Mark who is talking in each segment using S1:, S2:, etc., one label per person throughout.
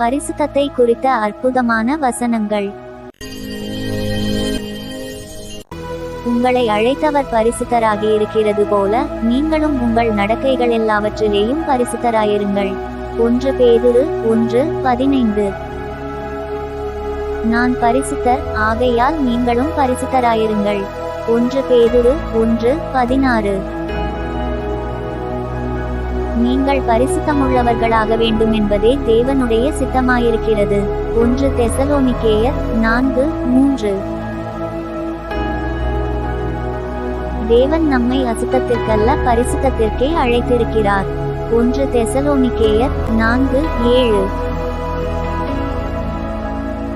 S1: பரிசுத்தத்தை குறித்த அற்புதமான வசனங்கள். உங்களை அழைத்தவர் பரிசுத்தராகி இருக்கிறது போல நீங்களும் உங்கள் நடக்கைகள் எல்லாவற்றிலேயும் பரிசுத்தராயிருங்கள். 1 பேதுரு 1:15. நான் பரிசுத்தர், ஆகையால் நீங்களும் பரிசுத்தராயிருங்கள். 1 பேதுரு 1:16. நீங்கள் பரிசுத்தமுள்ளவர்களாக வேண்டும் என்பதே தேவனுடைய சித்தமாயிருக்கிறது. 1 தெசலோனிக்கேயர் 4:3. தேவன் நம்மை அசுத்தத்திற்கல்ல பரிசுத்தத்திற்கே அழைத்திருக்கிறார். 1 தெசலோனிக்கேயர் 4:7.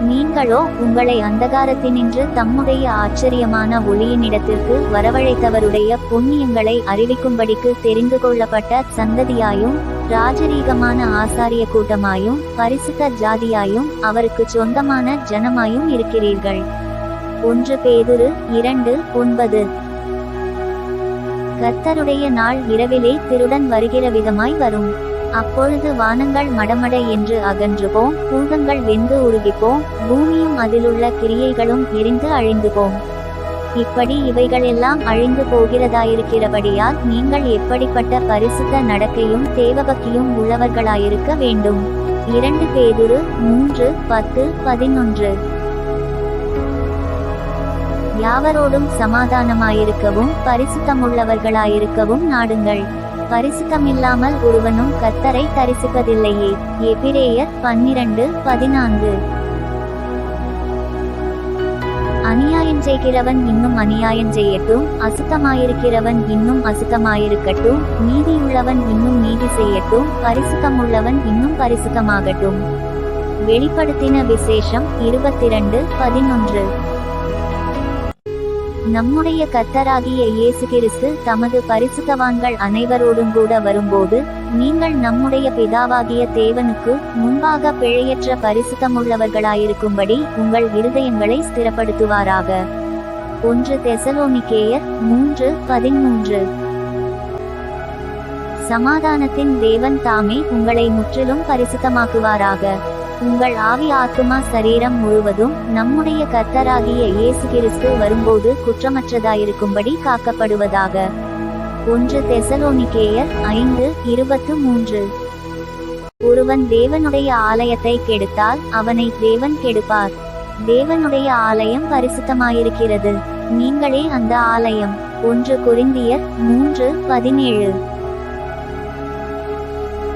S1: நீங்களோ உங்களை அந்தகாரத்தினின்று தம்முடைய ஆச்சரியமான ஒளியினிடத்திற்கு வரவழைத்தவருடைய புண்ணியங்களை அறிவிக்கும்படிக்கு தெரிந்து கொள்ளப்பட்ட சந்ததியாயும் ராஜரீகமான ஆசாரிய கூட்டமாயும் பரிசுத்த ஜாதியாயும் அவருக்கு சொந்தமான ஜனமாயும் இருக்கிறீர்கள். 1 பேதுரு 2:9. கர்த்தருடைய நாள் இரவிலே திருடன் வருகிற விதமாய் வரும். அப்பொழுது வானங்கள் மடமட என்று அகன்றுபோம், பூதங்கள் வெந்து உருகிப்போம், பூமியும் அதிலுள்ள கிரியைகளும் எரிந்து அழிந்துபோம். இப்படி இவைகளெல்லாம் அழிந்து போகிறதாயிருக்கிறபடியால் நீங்கள் எப்படிப்பட்ட பரிசுத்த நடக்கையும் தேவபக்தியும் உள்ளவர்களாயிருக்க வேண்டும். 2 பேதுரு 3:10-11. யாவரோடும் சமாதானமாயிருக்கவும் பரிசுத்தமுள்ளவர்களாயிருக்கவும் நாடுங்கள். பரிசுத்தமில்லாமல் ஒருவனும் கர்த்தரை தரிசிப்பதில்லையே. எபிரேயர் 12:14. அநியாயம் செய்கிறவன் இன்னும் அநியாயம் செய்யட்டும், அசுத்தமாயிருக்கிறவன் இன்னும் அசுத்தமாயிருக்கட்டும், நீதியுள்ளவன் இன்னும் நீதி செய்யட்டும், பரிசுத்தமுள்ளவன் இன்னும் பரிசுத்தமாகட்டும். வெளிப்படுத்தின விசேஷம் 22:11. நம்முடைய கர்த்தராகிய இயேசு கிறிஸ்து தமது பரிசுத்தவான்கள் அனைவரோடும் கூட வரும்போது நீங்கள் நம்முடைய பிதாவாகிய தேவனுக்கு முன்பாக பிழையற்ற பரிசுத்தமுள்ளவர்களாயிருக்கும்படி உங்கள் இருதயங்களை ஸ்திரப்படுத்துவாராக. 1 தெசலோனிக்கேயர் 3:13. சமாதானத்தின் தேவன் தாமே உங்களை முற்றிலும் பரிசுத்தமாக்குவாராக. உங்கள் ஆவி ஆத்துமா சரீரம் முழுவதும் நம்முடைய கர்த்தராகிய இயேசு கிறிஸ்து வரும்போது குற்றமற்றதாயிருக்கும்படி காக்கப்படுவதாக. 1 தெசலோனிக்கேயர் 5:23. ஒருவன் தேவனுடைய ஆலயத்தை கெடுத்தால் அவனை தேவன் கெடுப்பார். தேவனுடைய ஆலயம் பரிசுத்தமாயிருக்கிறது, நீங்களே அந்த ஆலயம். 1 கொரிந்தியர் 3:17.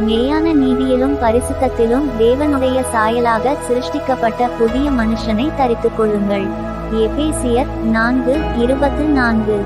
S1: மெய்யான நீதியிலும் பரிசுத்தத்திலும் தேவனுடைய சாயலாக சிருஷ்டிக்கப்பட்ட புதிய மனுஷனை தரித்துக் கொள்ளுங்கள். எபேசியர் 4:24.